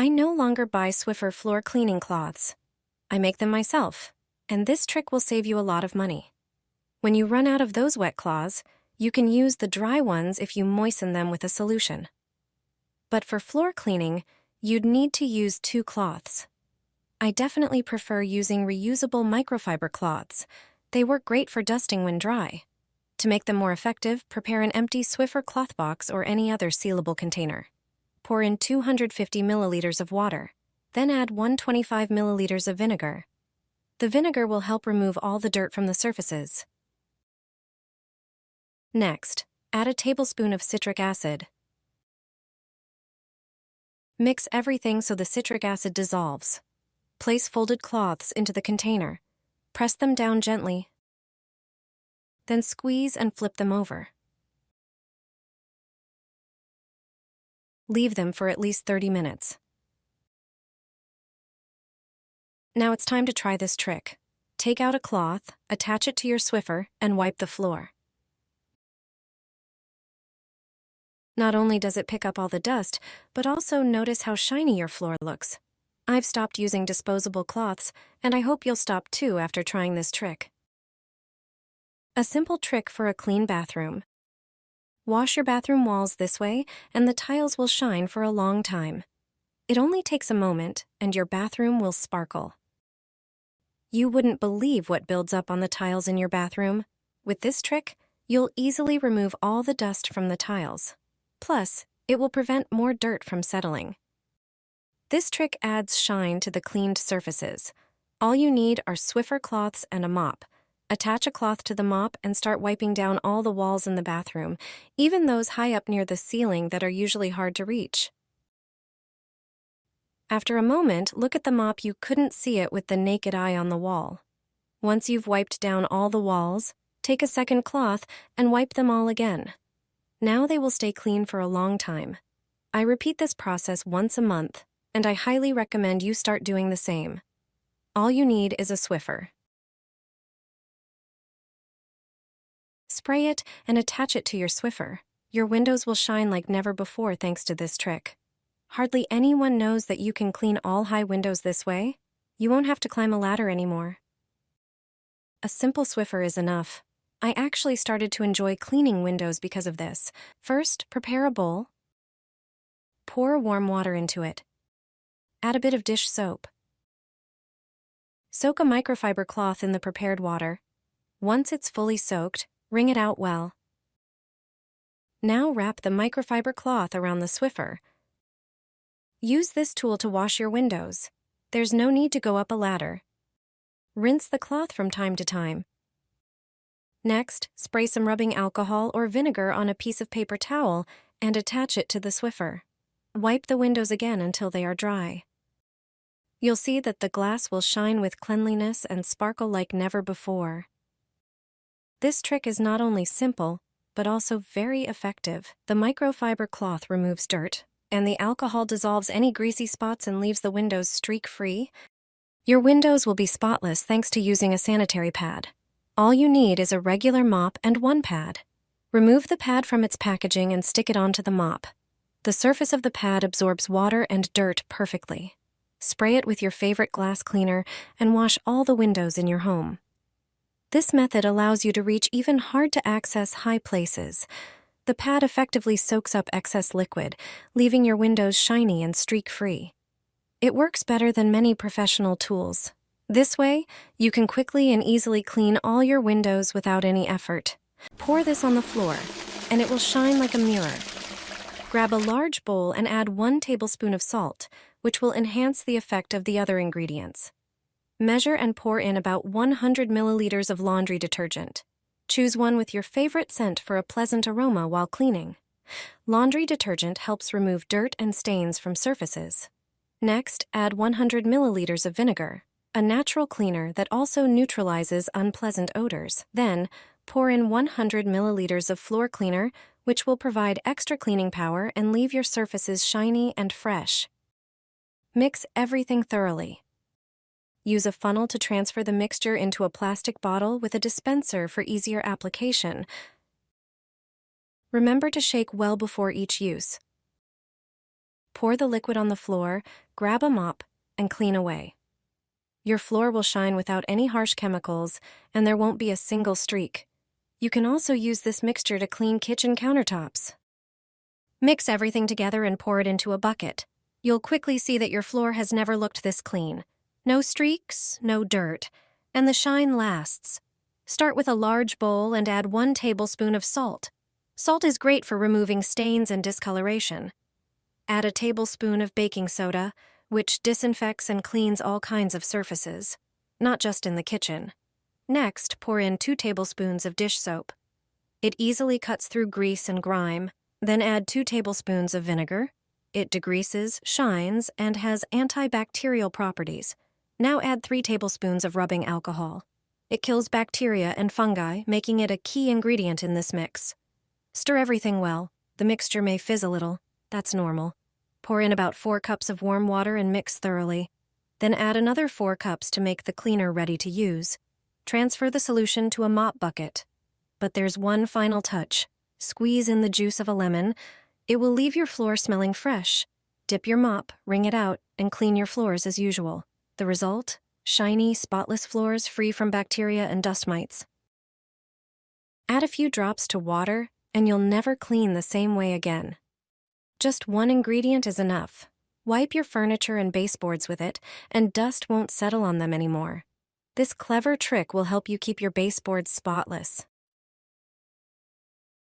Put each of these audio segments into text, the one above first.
I no longer buy Swiffer floor cleaning cloths. I make them myself, and this trick will save you a lot of money. When you run out of those wet cloths, you can use the dry ones if you moisten them with a solution. But for floor cleaning, you'd need to use two cloths. I definitely prefer using reusable microfiber cloths. They work great for dusting when dry. To make them more effective, prepare an empty Swiffer cloth box or any other sealable container. Pour in 250 milliliters of water. Then add 125 milliliters of vinegar. The vinegar will help remove all the dirt from the surfaces. Next, add a tablespoon of citric acid. Mix everything so the citric acid dissolves. Place folded cloths into the container. Press them down gently. Then squeeze and flip them over. Leave them for at least 30 minutes. Now it's time to try this trick. Take out a cloth, attach it to your Swiffer, and wipe the floor. Not only does it pick up all the dust, but also notice how shiny your floor looks. I've stopped using disposable cloths, and I hope you'll stop too after trying this trick. A simple trick for a clean bathroom. Wash your bathroom walls this way, and the tiles will shine for a long time. It only takes a moment, and your bathroom will sparkle. You wouldn't believe what builds up on the tiles in your bathroom. With this trick, you'll easily remove all the dust from the tiles. Plus, it will prevent more dirt from settling. This trick adds shine to the cleaned surfaces. All you need are Swiffer cloths and a mop. Attach a cloth to the mop and start wiping down all the walls in the bathroom, even those high up near the ceiling that are usually hard to reach. After a moment, look at the mop. You couldn't see it with the naked eye on the wall. Once you've wiped down all the walls, take a second cloth and wipe them all again. Now they will stay clean for a long time. I repeat this process once a month, and I highly recommend you start doing the same. All you need is a Swiffer. Spray it and attach it to your Swiffer. Your windows will shine like never before thanks to this trick. Hardly anyone knows that you can clean all high windows this way. You won't have to climb a ladder anymore. A simple Swiffer is enough. I actually started to enjoy cleaning windows because of this. First, prepare a bowl. Pour warm water into it. Add a bit of dish soap. Soak a microfiber cloth in the prepared water. Once it's fully soaked, wring it out well. Now wrap the microfiber cloth around the Swiffer. Use this tool to wash your windows. There's no need to go up a ladder. Rinse the cloth from time to time. Next, spray some rubbing alcohol or vinegar on a piece of paper towel and attach it to the Swiffer. Wipe the windows again until they are dry. You'll see that the glass will shine with cleanliness and sparkle like never before. This trick is not only simple, but also very effective. The microfiber cloth removes dirt, and the alcohol dissolves any greasy spots and leaves the windows streak-free. Your windows will be spotless thanks to using a sanitary pad. All you need is a regular mop and one pad. Remove the pad from its packaging and stick it onto the mop. The surface of the pad absorbs water and dirt perfectly. Spray it with your favorite glass cleaner and wash all the windows in your home. This method allows you to reach even hard-to-access high places. The pad effectively soaks up excess liquid, leaving your windows shiny and streak-free. It works better than many professional tools. This way, you can quickly and easily clean all your windows without any effort. Pour this on the floor, and it will shine like a mirror. Grab a large bowl and add 1 tablespoon of salt, which will enhance the effect of the other ingredients. Measure and pour in about 100 milliliters of laundry detergent. Choose one with your favorite scent for a pleasant aroma while cleaning. Laundry detergent helps remove dirt and stains from surfaces. Next, add 100 milliliters of vinegar, a natural cleaner that also neutralizes unpleasant odors. Then, pour in 100 milliliters of floor cleaner, which will provide extra cleaning power and leave your surfaces shiny and fresh. Mix everything thoroughly. Use a funnel to transfer the mixture into a plastic bottle with a dispenser for easier application. Remember to shake well before each use. Pour the liquid on the floor, grab a mop and clean away. Your floor will shine without any harsh chemicals, and there won't be a single streak. You can also use this mixture to clean kitchen countertops. Mix everything together and pour it into a bucket. You'll quickly see that your floor has never looked this clean. No streaks, no dirt, and the shine lasts. Start with a large bowl and add 1 tablespoon of salt. Salt is great for removing stains and discoloration. Add a tablespoon of baking soda, which disinfects and cleans all kinds of surfaces, not just in the kitchen. Next, pour in 2 tablespoons of dish soap. It easily cuts through grease and grime. Then add 2 tablespoons of vinegar. It degreases, shines, and has antibacterial properties. Now add 3 tablespoons of rubbing alcohol. It kills bacteria and fungi, making it a key ingredient in this mix. Stir everything well. The mixture may fizz a little. That's normal. Pour in about 4 cups of warm water and mix thoroughly. Then add another 4 cups to make the cleaner ready to use. Transfer the solution to a mop bucket. But there's one final touch. Squeeze in the juice of a lemon. It will leave your floor smelling fresh. Dip your mop, wring it out, and clean your floors as usual. The result? Shiny, spotless floors free from bacteria and dust mites. Add a few drops to water, and you'll never clean the same way again. Just 1 ingredient is enough. Wipe your furniture and baseboards with it, and dust won't settle on them anymore. This clever trick will help you keep your baseboards spotless.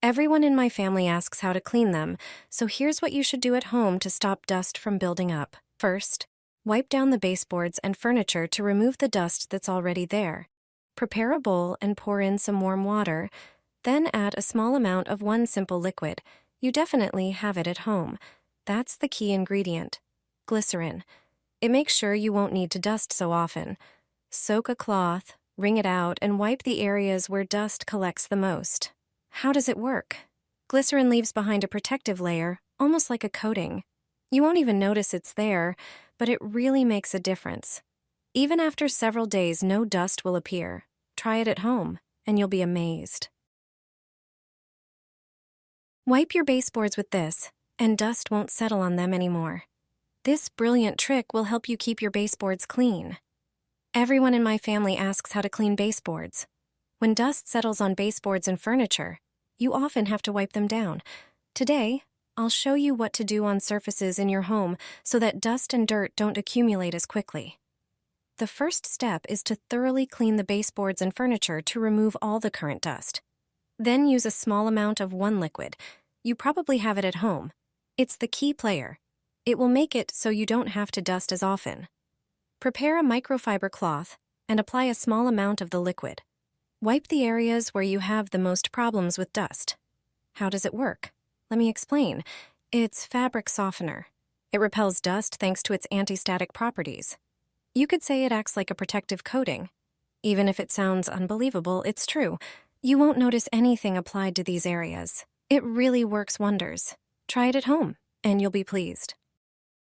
Everyone in my family asks how to clean them, so here's what you should do at home to stop dust from building up. First, wipe down the baseboards and furniture to remove the dust that's already there. Prepare a bowl and pour in some warm water. Then add a small amount of one simple liquid. You definitely have it at home. That's the key ingredient: glycerin. It makes sure you won't need to dust so often. Soak a cloth, wring it out, and wipe the areas where dust collects the most. How does it work? Glycerin leaves behind a protective layer, almost like a coating. You won't even notice it's there, but it really makes a difference. Even after several days, no dust will appear. Try it at home, and you'll be amazed. Wipe your baseboards with this, and dust won't settle on them anymore. This brilliant trick will help you keep your baseboards clean. Everyone in my family asks how to clean baseboards. When dust settles on baseboards and furniture, you often have to wipe them down. Today, I'll show you what to do on surfaces in your home so that dust and dirt don't accumulate as quickly. The first step is to thoroughly clean the baseboards and furniture to remove all the current dust. Then use a small amount of one liquid. You probably have it at home. It's the key player. It will make it so you don't have to dust as often. Prepare a microfiber cloth and apply a small amount of the liquid. Wipe the areas where you have the most problems with dust. How does it work? Let me explain. It's fabric softener. It repels dust thanks to its anti-static properties. You could say it acts like a protective coating. Even if it sounds unbelievable, it's true. You won't notice anything applied to these areas. It really works wonders. Try it at home, and you'll be pleased.